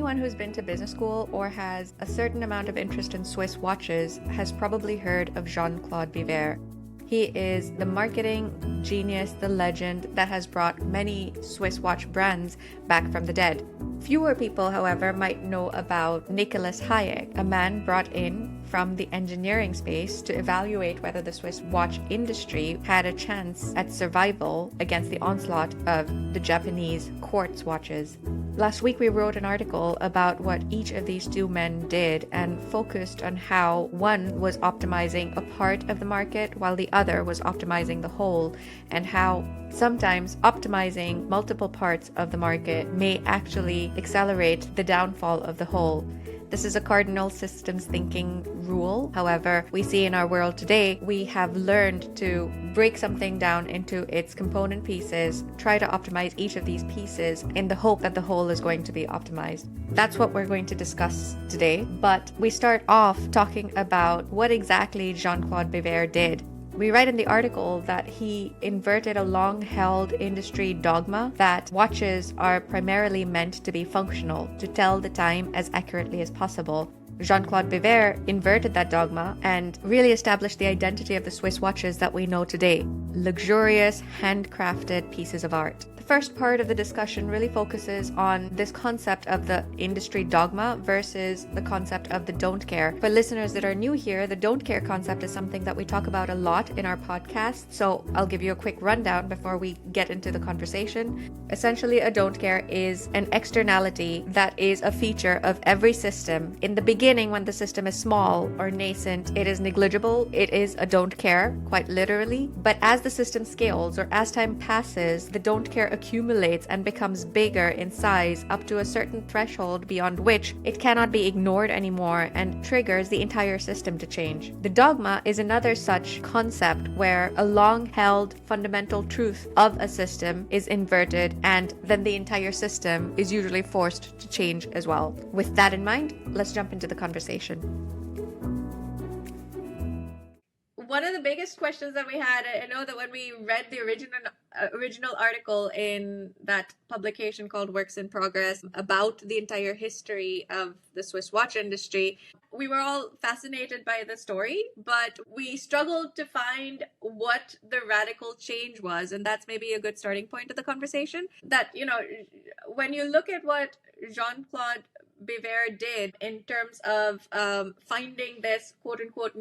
Anyone who's been to business school or has a certain amount of interest in Swiss watches has probably heard of Jean-Claude Biver. He is the marketing genius, the legend that has brought many Swiss watch brands back from the dead. Fewer people, however, might know about Nicolas Hayek, a man brought in from the engineering space to evaluate whether the Swiss watch industry had a chance at survival against the onslaught of the Japanese quartz watches. Last week we wrote an article about what each of these two men did and focused on how one was optimizing a part of the market while the other was optimizing the whole, and how sometimes optimizing multiple parts of the market may actually accelerate the downfall of the whole. This is a cardinal systems thinking rule. However, we see in our world today, we have learned to break something down into its component pieces, try to optimize each of these pieces in the hope that the whole is going to be optimized. That's what we're going to discuss today. But we start off talking about what exactly Jean-Claude Biver did. We write in the article that he inverted a long-held industry dogma that watches are primarily meant to be functional, to tell the time as accurately as possible. Jean-Claude Biver inverted that dogma and really established the identity of the Swiss watches that we know today: luxurious, handcrafted pieces of art. The first part of the discussion really focuses on this concept of the industry dogma versus the concept of the don't care. For listeners that are new here, the don't care concept is something that we talk about a lot in our podcast, so I'll give you a quick rundown before we get into the conversation. Essentially, a don't care is an externality that is a feature of every system. In the beginning, when the system is small or nascent, it is negligible. It is a don't care, quite literally. But as the system scales or as time passes, the don't care accumulates and becomes bigger in size up to a certain threshold beyond which it cannot be ignored anymore and triggers the entire system to change. The dogma is another such concept where a long-held fundamental truth of a system is inverted, and then the entire system is usually forced to change as well. With that in mind, let's jump into the conversation. One of the biggest questions that we had, I know that when we read the original article in that publication called Works in Progress about the entire history of the Swiss watch industry, we were all fascinated by the story, but we struggled to find what the radical change was. And that's maybe a good starting point of the conversation. That, when you look at what Jean-Claude Biver did in terms of finding this quote unquote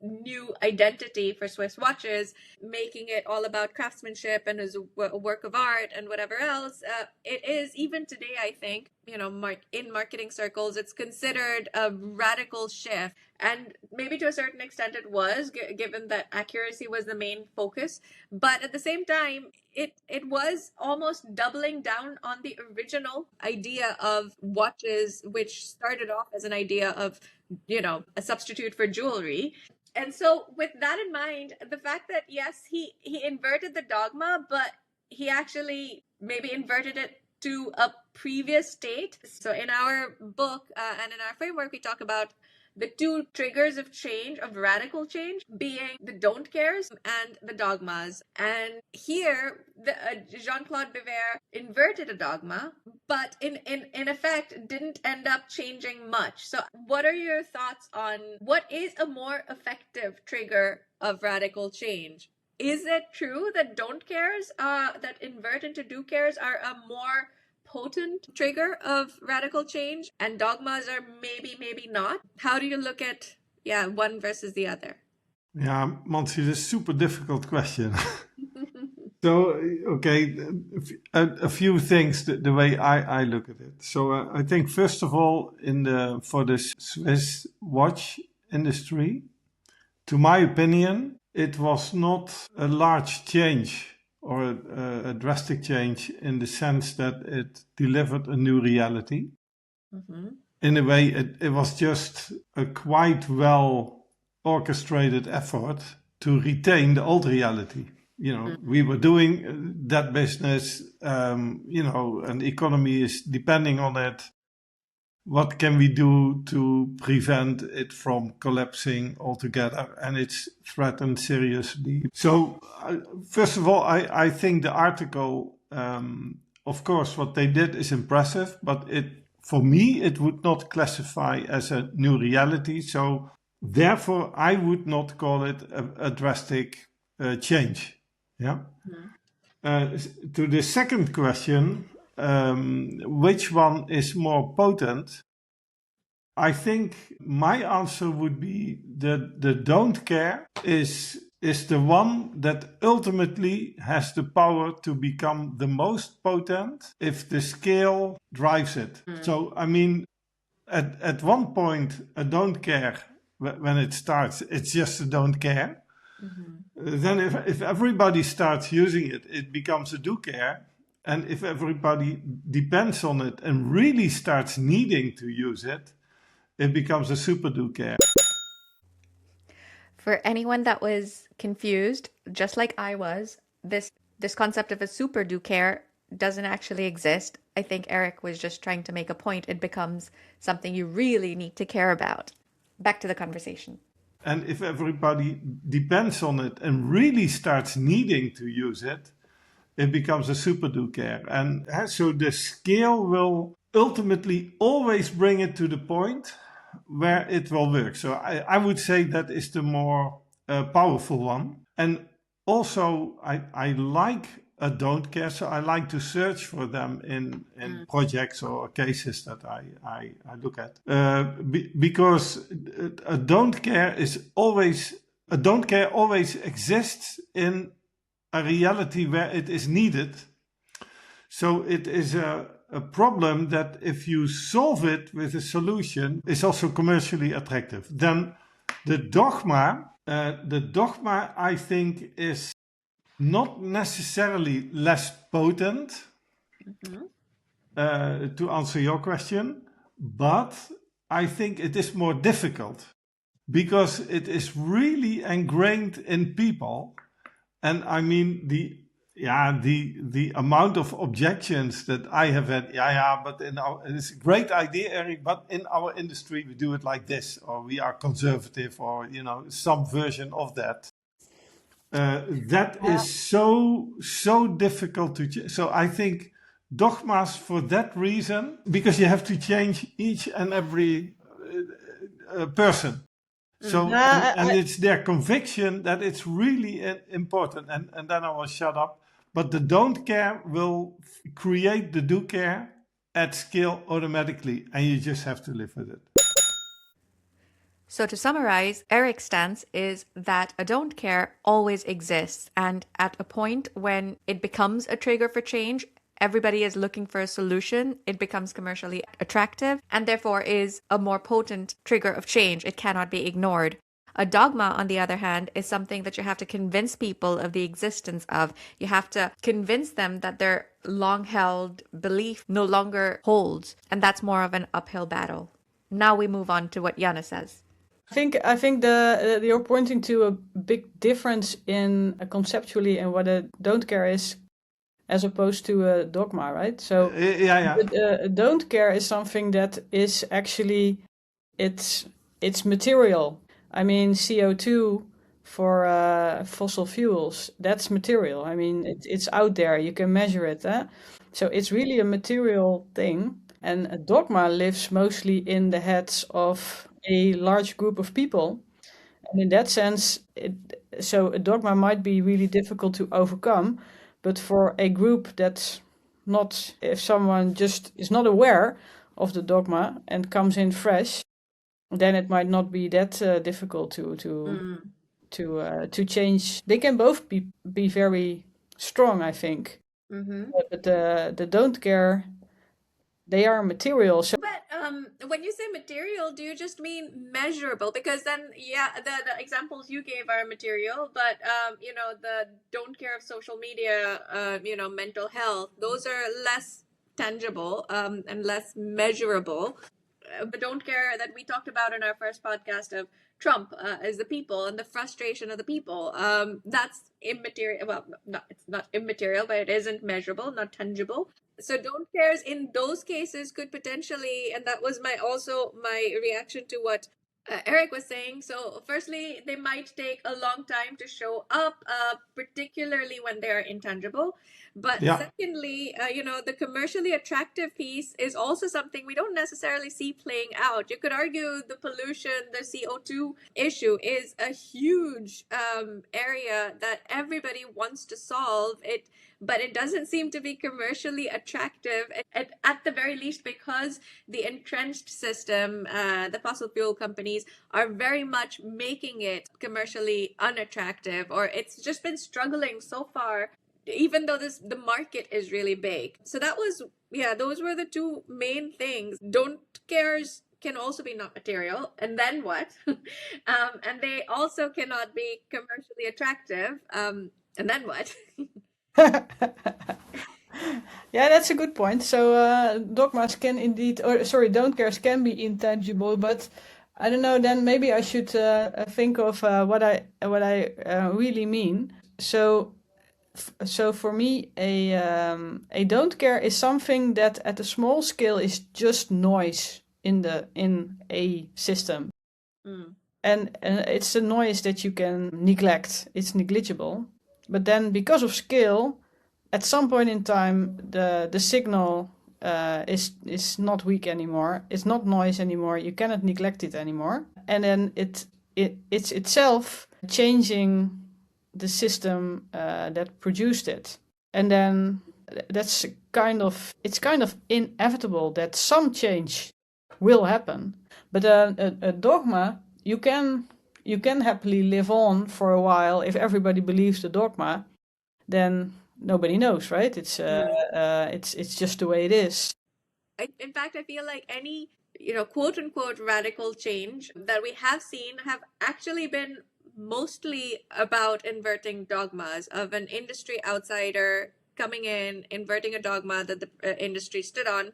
new identity for Swiss watches, making it all about craftsmanship and as a work of art and whatever else, it is, even today, I think, in marketing circles, it's considered a radical shift. And maybe to a certain extent it was, given that accuracy was the main focus. But at the same time, it was almost doubling down on the original idea of watches, which started off as an idea of, a substitute for jewelry. And so with that in mind, the fact that, yes, he inverted the dogma, but he actually maybe inverted it to a previous state. So in our book and in our framework, we talk about the two triggers of change, of radical change, being the don't cares and the dogmas. And here, Jean-Claude Biver inverted a dogma, but in effect didn't end up changing much. So what are your thoughts on what is a more effective trigger of radical change? Is it true that don't cares, that invert into do cares, are a more potent trigger of radical change, and dogmas are maybe not? How do you look at one versus the other? Yeah, Mansi, this is a super difficult question. So, okay, a few things the way I look at it. So I think first of all, for the Swiss watch industry, to my opinion, it was not a large change or a drastic change in the sense that it delivered a new reality. Mm-hmm. In a way, it was just a quite well orchestrated effort to retain the old reality. We were doing that business, and the economy is depending on it. What can we do to prevent it from collapsing altogether? And it's threatened seriously. So, first of all, I think the article, of course, what they did is impressive, but it for me, it would not classify as a new reality. So therefore, I would not call it a drastic change. Yeah. To the second question, which one is more potent? I think my answer would be that the don't care is the one that ultimately has the power to become the most potent if the scale drives it. So I mean, at one point, a don't care when it starts, it's just a don't care. Then if everybody starts using it, it becomes a do care. And if everybody depends on it and really starts needing to use it, it becomes a super do care. For anyone that was confused, just like I was, this concept of a super do care doesn't actually exist. I think Eric was just trying to make a point. It becomes something you really need to care about. Back to the conversation. And if everybody depends on it and really starts needing to use it, it becomes a super do care. And so the scale will ultimately always bring it to the point where it will work. So I would say that is the more powerful one. And also, I like a don't care, so I like to search for them in projects or cases that I look at. Because a don't care always exists in a reality where it is needed. So it is a problem that if you solve it with a solution is also commercially attractive. Then the dogma I think is not necessarily less potent, to answer your question, but I think it is more difficult because it is really ingrained in people. And I mean, the amount of objections that I have had, but it's a great idea, Eric, but in our industry we do it like this, or we are conservative, or some version of that. That is so difficult to change. So I think dogmas for that reason, because you have to change each and every person. So and it's their conviction that it's really important, and then I will shut up. But the don't care will create the do care at scale automatically, and you just have to live with it. So to summarize, Eric's stance is that a don't care always exists, and at a point when it becomes a trigger for change, everybody is looking for a solution, it becomes commercially attractive, and therefore is a more potent trigger of change. It cannot be ignored. A dogma, on the other hand, is something that you have to convince people of the existence of. You have to convince them that their long-held belief no longer holds, and that's more of an uphill battle. Now we move on to what Janne says. I think you're pointing to a big difference in conceptually and what a don't care is, as opposed to a dogma, right? So a don't care is something that is actually it's material. I mean, CO2 for fossil fuels, that's material. I mean, it's out there. You can measure it. So it's really a material thing. And a dogma lives mostly in the heads of a large group of people. And in that sense, so a dogma might be really difficult to overcome. But for a group that's not, if someone just is not aware of the dogma and comes in fresh, then it might not be that difficult to change. They can both be very strong, I think. But the don't care, they are material. So But when you say material, do you just mean measurable? Because then, the examples you gave are material, but the don't care of social media, mental health, those are less tangible and less measurable. The don't care that we talked about in our first podcast of Trump as the people and the frustration of the people, that's immaterial. Well, it's not immaterial, but it isn't measurable, not tangible. So don't cares in those cases could potentially, and that was my reaction to what Eric was saying. So firstly, they might take a long time to show up, particularly when they're intangible. But secondly, the commercially attractive piece is also something we don't necessarily see playing out. You could argue the pollution, the CO2 issue is a huge area that everybody wants to solve. But it doesn't seem to be commercially attractive, at the very least, because the entrenched system, the fossil fuel companies, are very much making it commercially unattractive, or it's just been struggling so far, even though the market is really big. So those were the two main things. Don't cares can also be not material, and then what? And they also cannot be commercially attractive, and then what? Yeah, that's a good point. So dogmas can indeed, don't cares can be intangible, but I don't know. Then maybe I should think of what I really mean. So for me, a don't care is something that at a small scale is just noise in a system, and it's a noise that you can neglect. It's negligible, but then because of scale, at some point in time, the signal is not weak anymore. It's not noise anymore. You cannot neglect it anymore, and then it's itself changing the system that produced it. And then it's kind of inevitable that some change will happen. But a dogma, you can happily live on for a while. If everybody believes the dogma, then nobody knows, right? It's just the way it is. In fact, I feel like any quote unquote radical change that we have seen have actually been mostly about inverting dogmas, of an industry outsider coming in, inverting a dogma that the industry stood on,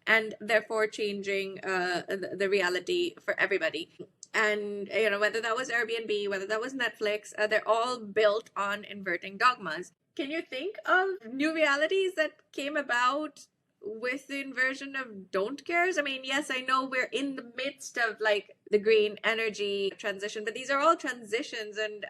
and therefore changing the reality for everybody. And whether that was Airbnb, whether that was Netflix, they're all built on inverting dogmas. Can you think of new realities that came about with the inversion of don't cares? I mean, yes, I know we're in the midst of like the green energy transition, but these are all transitions, and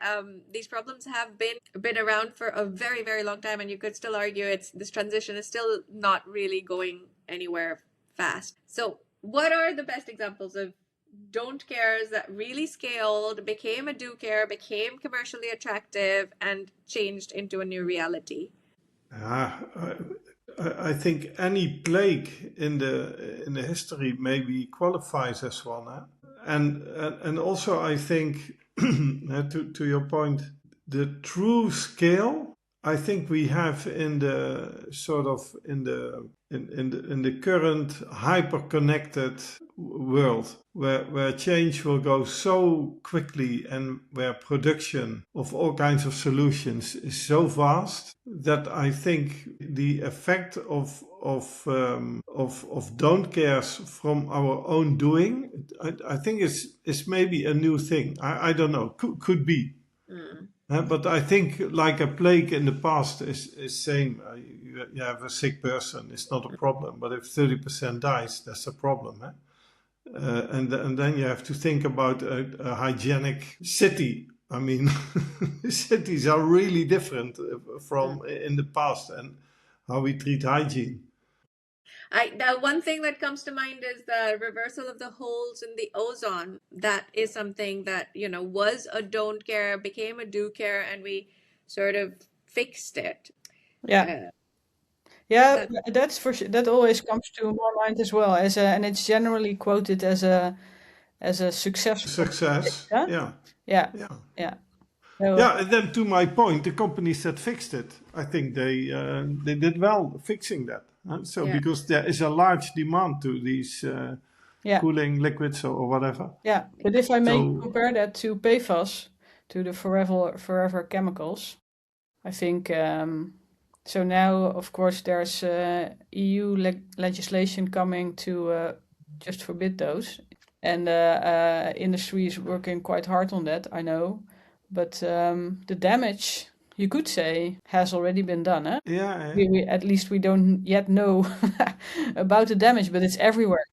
these problems have been around for a very, very long time, and you could still argue this transition is still not really going anywhere fast. So what are the best examples of don't cares that really scaled, became a do care, became commercially attractive, and changed into a new reality? I think any plague in the history maybe qualifies as one, and also I think to your point, the true scale I think we have in the sort of in the current hyper-connected world, where change will go so quickly and where production of all kinds of solutions is so vast, that I think the effect of don't cares from our own doing, I think is maybe a new thing. I don't know, could be. But I think like a plague in the past is same. You have a sick person, it's not a problem. But if 30% dies, that's a problem. And then you have to think about a hygienic city. I mean, cities are really different from in the past, and how we treat hygiene. The one thing that comes to mind is the reversal of the holes in the ozone. That is something that, was a don't care, became a do care, and we sort of fixed it. Yeah. That's for sure. That always comes to my mind as well, and it's generally quoted as a success. Success. Yeah. So, and then to my point, the companies that fixed it, I think they did well fixing that. Because there is a large demand to these cooling liquids or whatever. Yeah, but if I may compare that to PFAS, to the forever chemicals, I think so. Now, of course, there's EU legislation coming to just forbid those, and industry is working quite hard on that. I know, but the damage, you could say, has already been done. Eh? Yeah. We at least we don't yet know about the damage, but it's everywhere.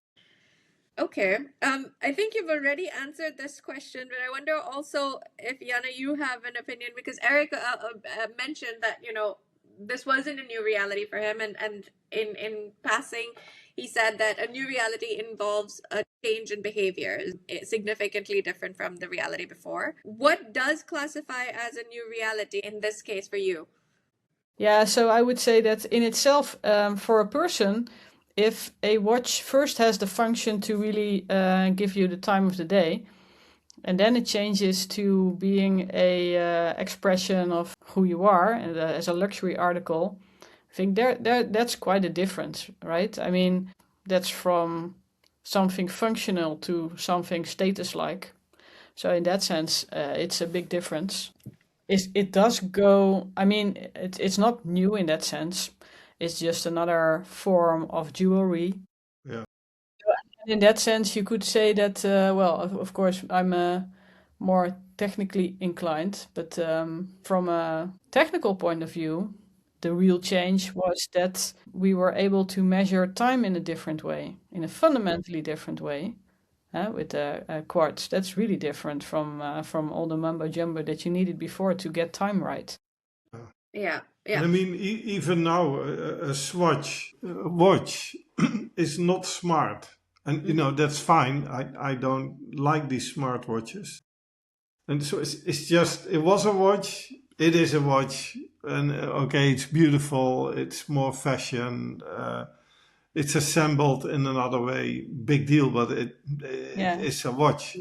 Okay. I think you've already answered this question, but I wonder also if, Jana, you have an opinion, because Eric mentioned that, this wasn't a new reality for him, and in passing, he said that a new reality involves a change in behavior, significantly different from the reality before. What does classify as a new reality in this case for you? Yeah, so I would say that in itself, for a person, if a watch first has the function to really give you the time of the day, and then it changes to being a expression of who you are and as a luxury article, I think that's quite a difference, right? I mean, that's from something functional to something status-like. So in that sense, it's a big difference. It does go. I mean, it's not new in that sense. It's just another form of jewelry. Yeah. In that sense, you could say that. Well, of course, I'm more technically inclined, but from a technical point of view, the real change was that we were able to measure time in a different way, in a fundamentally different way, with quartz. That's really different from all the mumbo jumbo that you needed before to get time right. Yeah. And I mean, even now, a watch is not smart. And, you know, that's fine. I don't like these smart watches. And so it's just, it was a watch, it is a watch. And okay, it's beautiful, it's more fashion. It's assembled in another way, big deal, but it is a watch.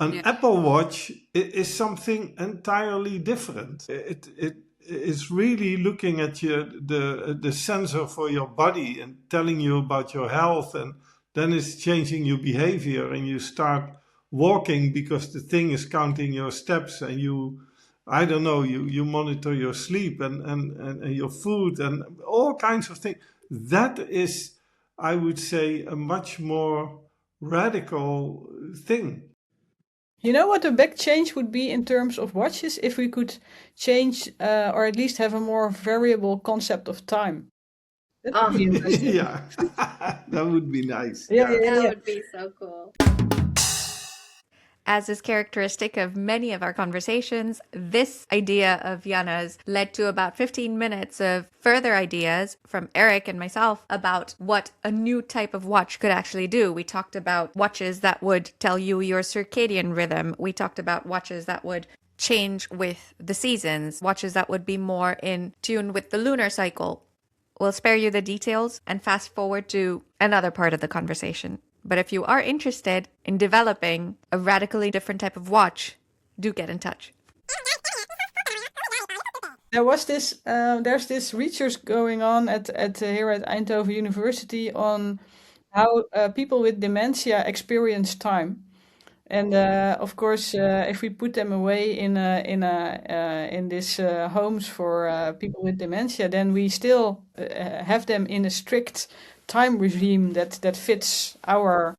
An Apple Watch is something entirely different. It is really looking at the sensor for your body and telling you about your health, and then it's changing your behavior, and you start walking because the thing is counting your steps, and you monitor your sleep and your food and all kinds of things. That is, I would say, a much more radical thing. You know what a big change would be in terms of watches if we could change or at least have a more variable concept of time. That would be interesting. Yeah, that would be nice. That would be so cool. As is characteristic of many of our conversations, this idea of Jana's led to about 15 minutes of further ideas from Eric and myself about what a new type of watch could actually do. We talked about watches that would tell you your circadian rhythm. We talked about watches that would change with the seasons, watches that would be more in tune with the lunar cycle. We'll spare you the details and fast forward to another part of the conversation. But if you are interested in developing a radically different type of watch, do get in touch. There's this research going on here at Eindhoven University on how people with dementia experience time. And of course, if we put them away in these homes for people with dementia, then we still have them in a strict time regime that fits the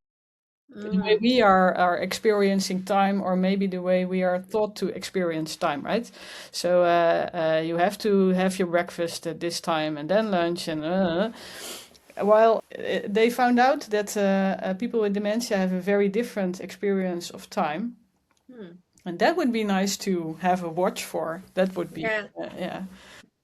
way we are experiencing time, or maybe the way we are thought to experience time, right? So you have to have your breakfast at this time and then lunch, and while they found out that people with dementia have a very different experience of time. And that would be nice to have a watch for. That would be,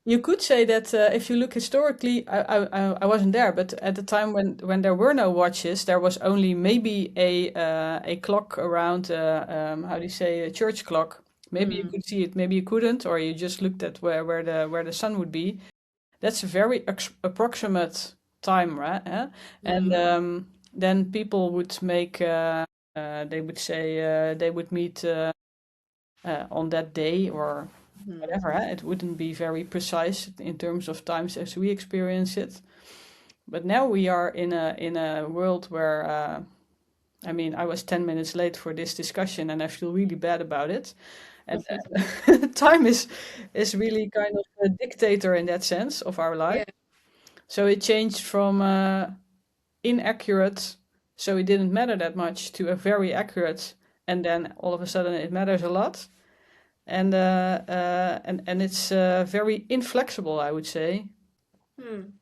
You could say that if you look historically, I wasn't there, but at the time when there were no watches, there was only maybe a clock around, how do you say, a church clock. Maybe you could see it, maybe you couldn't, or you just looked at where the sun would be. That's a very approximate time, right? And then people would make, they would say they would meet on that day or whatever. It wouldn't be very precise in terms of times as we experience it. But now we are in a world where, I mean, I was 10 minutes late for this discussion and I feel really bad about it. And time is really kind of a dictator in that sense of our life. Yeah. So it changed from inaccurate, so it didn't matter that much, to a very accurate, and then all of a sudden it matters a lot. And it's very inflexible, I would say.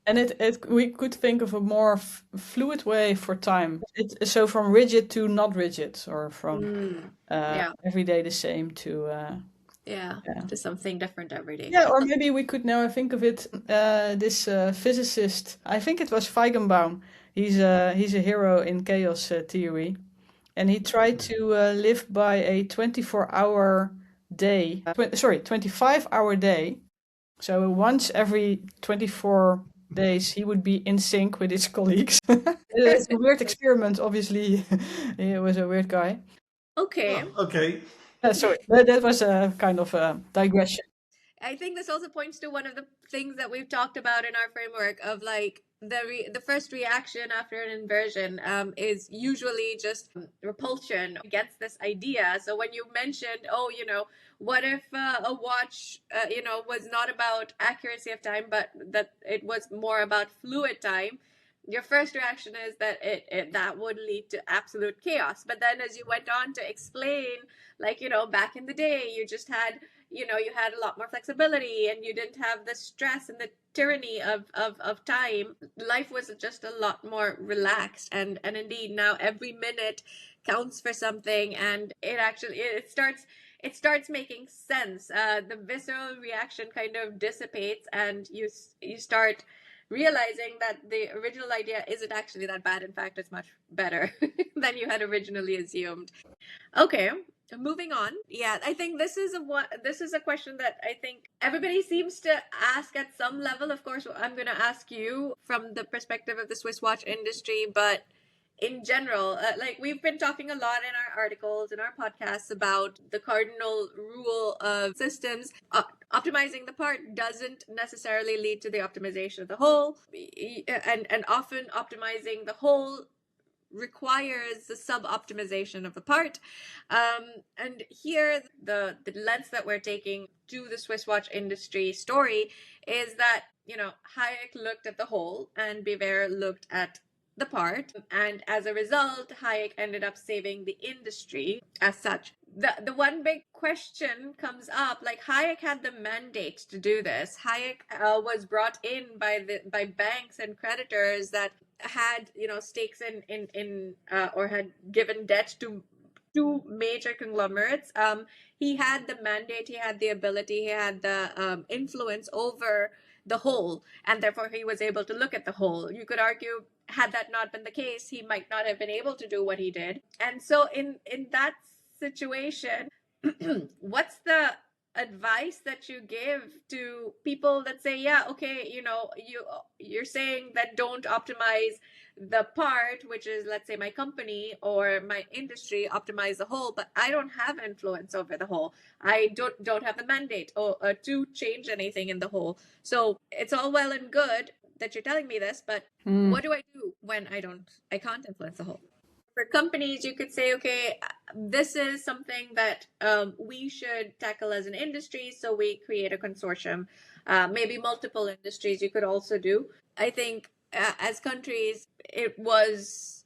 And we could think of a more fluid way for time. So from rigid to not rigid, or from every day the same to Yeah, to something different every day. Yeah, or maybe we could now think of it, this physicist, I think it was Feigenbaum. He's a hero in chaos theory. And he tried to live by a 24-hour day, 25-hour day. So once every 24 days, he would be in sync with his colleagues. It's a weird experiment, obviously. He was a weird guy. Okay. Oh, okay. Sorry, that was a kind of a digression. I think this also points to one of the things that we've talked about in our framework of like the first reaction after an inversion is usually just repulsion against this idea. So when you mentioned, oh, what if a watch, was not about accuracy of time, but that it was more about fluid time, your first reaction is that that would lead to absolute chaos. But then as you went on to explain, like, back in the day, you just had you had a lot more flexibility and you didn't have the stress and the tyranny of time. Life was just a lot more relaxed, and indeed now every minute counts for something, and it starts making sense. The visceral reaction kind of dissipates, and you start realizing that the original idea isn't actually that bad. In fact, it's much better than you had originally assumed. Okay, moving on. Yeah, I think this is a question that I think everybody seems to ask at some level. Of course, I'm going to ask you from the perspective of the Swiss watch industry, but in general, like we've been talking a lot in our articles and our podcasts about the cardinal rule of systems. Optimizing the part doesn't necessarily lead to the optimization of the whole, and often optimizing the whole requires the sub-optimization of the part. And here, the lens that we're taking to the Swiss watch industry story is that, Hayek looked at the whole and Biver looked at the part. And as a result, Hayek ended up saving the industry as such. The one big question comes up, like Hayek had the mandate to do this. Hayek was brought in by banks and creditors that had stakes in or had given debt to two major conglomerates. He had the mandate, he had the ability, he had the influence over the whole, and therefore he was able to look at the whole. You could argue, had that not been the case, he might not have been able to do what he did. And so in that situation, what's the advice that you give to people that say, yeah, okay, you're saying that don't optimize the part, which is, let's say, my company or my industry, optimize the whole, but I don't have influence over the whole. I don't have the mandate or to change anything in the whole. So it's all well and good that you're telling me this, but what do I do when I can't influence the whole? For companies, you could say, okay, this is something that we should tackle as an industry, so we create a consortium. Maybe multiple industries you could also do. I think as countries, it was,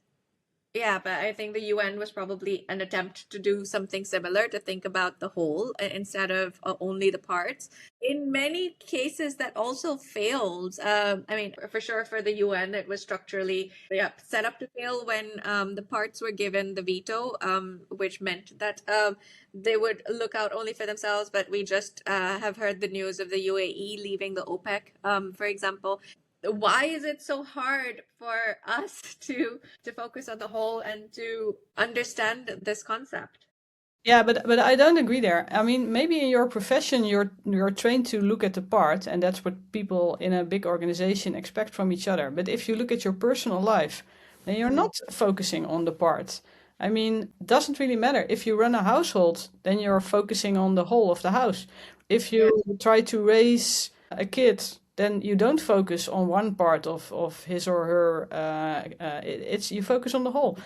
but I think the UN was probably an attempt to do something similar, to think about the whole instead of only the parts. In many cases, that also failed. I mean, for sure, for the UN, it was structurally set up to fail when the parts were given the veto, which meant that they would look out only for themselves. But we just have heard the news of the UAE leaving the OPEC, for example. Why is it so hard for us to focus on the whole and to understand this concept? Yeah, but I don't agree there. I mean, maybe in your profession you're trained to look at the part, and that's what people in a big organization expect from each other. But if you look at your personal life, then you're not focusing on the part. I mean, it doesn't really matter. If you run a household, then you're focusing on the whole of the house. If you try to raise a kid, then you don't focus on one part of his or her. It's you focus on the whole.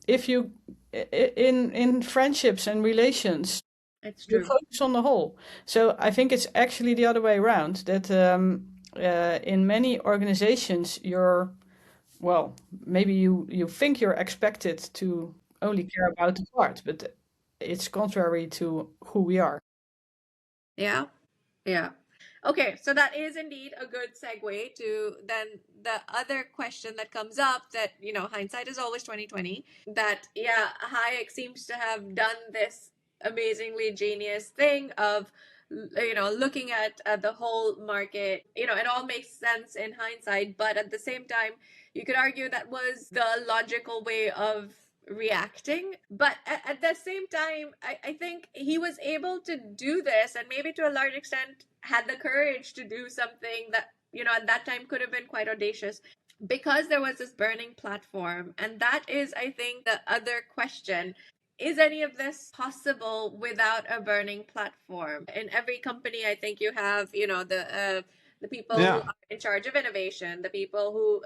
If you in friendships and relations, it's true. you focus on the whole. So I think it's actually the other way around. That in many organizations, maybe you think you're expected to only care about the part, but it's contrary to who we are. Yeah. Okay, so that is indeed a good segue to then the other question that comes up, that, hindsight is always 2020, that, Hayek seems to have done this amazingly genius thing of looking at the whole market, it all makes sense in hindsight, but at the same time, you could argue that was the logical way of reacting. But at the same time, I think he was able to do this, and maybe to a large extent had the courage to do something that, at that time could have been quite audacious, because there was this burning platform. And that is, I think, the other question. Is any of this possible without a burning platform? In every company, I think you have, the people who are in charge of innovation, the people who,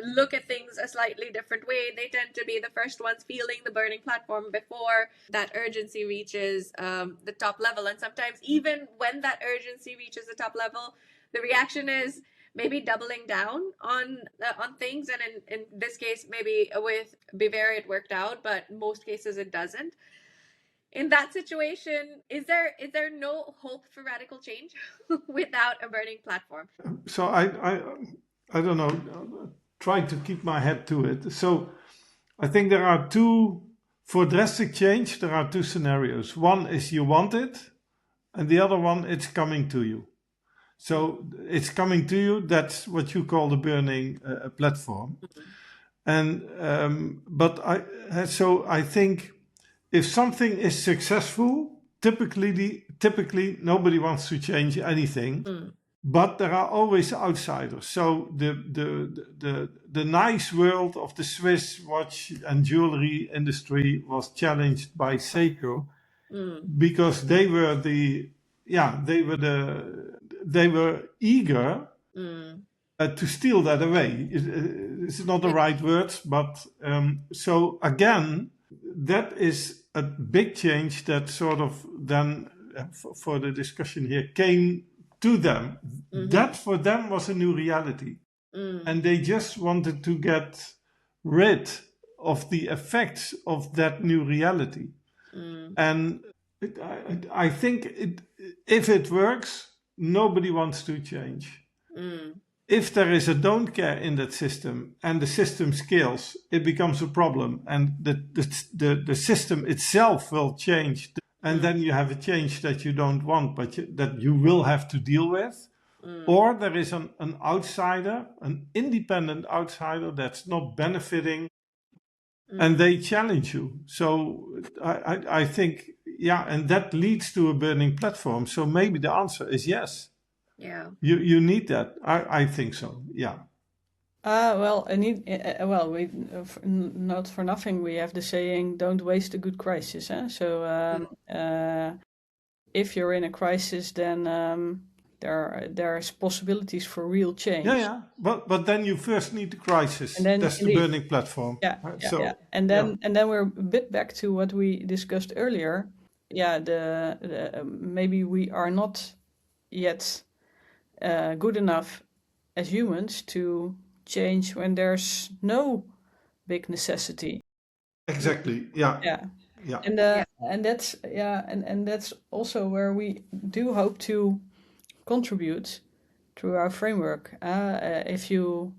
look at things a slightly different way. They tend to be the first ones feeling the burning platform before that urgency reaches the top level. And sometimes even when that urgency reaches the top level, the reaction is maybe doubling down on things. And in this case, maybe with BeVer it worked out, but most cases it doesn't. In that situation, is there no hope for radical change without a burning platform? So I don't know, try to keep my head to it. So I think for drastic change, there are two scenarios. One is you want it, and the other one, it's coming to you. So it's coming to you. That's what you call the burning platform. And I think if something is successful, typically nobody wants to change anything. But there are always outsiders. So the nice world of the Swiss watch and jewelry industry was challenged by Seiko because they were eager to steal that away. It's not the right words, but so again, that is a big change that sort of then, for the discussion here, came to them. That for them was a new reality. And they just wanted to get rid of the effects of that new reality. And I think if it works, nobody wants to change. If there is a don't care in that system and the system scales, it becomes a problem, and the system itself will change. And then you have a change that you don't want, but that you will have to deal with. Or there is an outsider, an independent outsider that's not benefiting, and they challenge you. So I think, and that leads to a burning platform. So maybe the answer is yes. Yeah. You need that. I think so. Yeah. We not for nothing we have the saying, "Don't waste a good crisis." So if you're in a crisis, then there's possibilities for real change. Yeah. But then you first need the crisis. And then that's the burning platform. Yeah. And then we're a bit back to what we discussed earlier. Maybe we are not yet good enough as humans to change when there's no big necessity. Exactly. Yeah. And that's also where we do hope to contribute through our framework. If you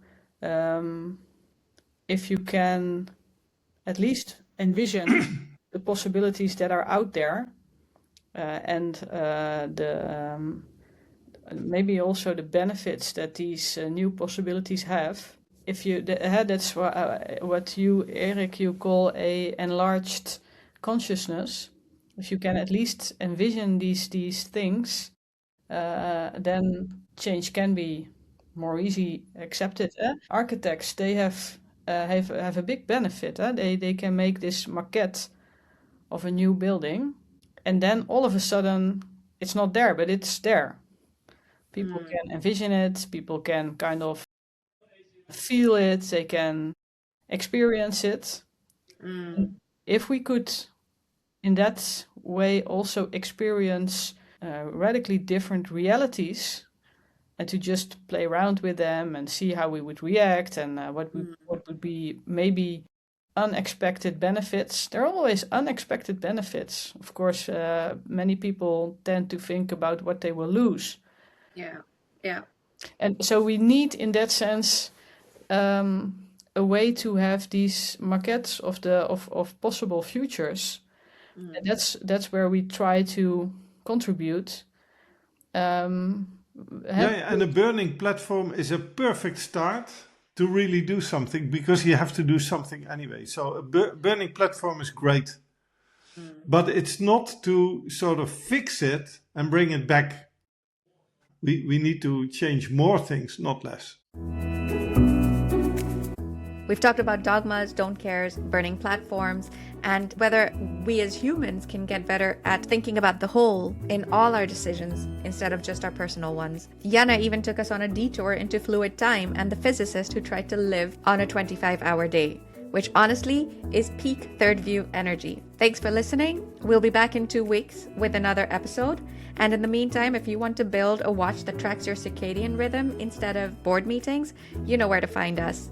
can at least envision the possibilities that are out there, and maybe also the benefits that these new possibilities have. If you that's what you, Erik, you call a enlarged consciousness. If you can at least envision these things, then change can be more easy accepted. Architects, they have a big benefit. They can make this maquette of a new building, and then all of a sudden it's not there, but it's there. People can envision it, people can kind of feel it, they can experience it. If we could, in that way, also experience radically different realities, and to just play around with them and see how we would react, and what would be maybe unexpected benefits. There are always unexpected benefits. Of course, many people tend to think about what they will lose. Yeah. And so we need, in that sense, a way to have these maquettes of possible futures And that's where we try to contribute. And a burning platform is a perfect start to really do something, because you have to do something anyway. So a burning platform is great, but it's not to sort of fix it and bring it back. We need to change more things, not less. We've talked about dogmas, don't cares, burning platforms, and whether we as humans can get better at thinking about the whole in all our decisions instead of just our personal ones. Jana even took us on a detour into fluid time and the physicist who tried to live on a 25-hour day, which honestly is peak third view energy. Thanks for listening. We'll be back in 2 weeks with another episode. And in the meantime, if you want to build a watch that tracks your circadian rhythm instead of board meetings, you know where to find us.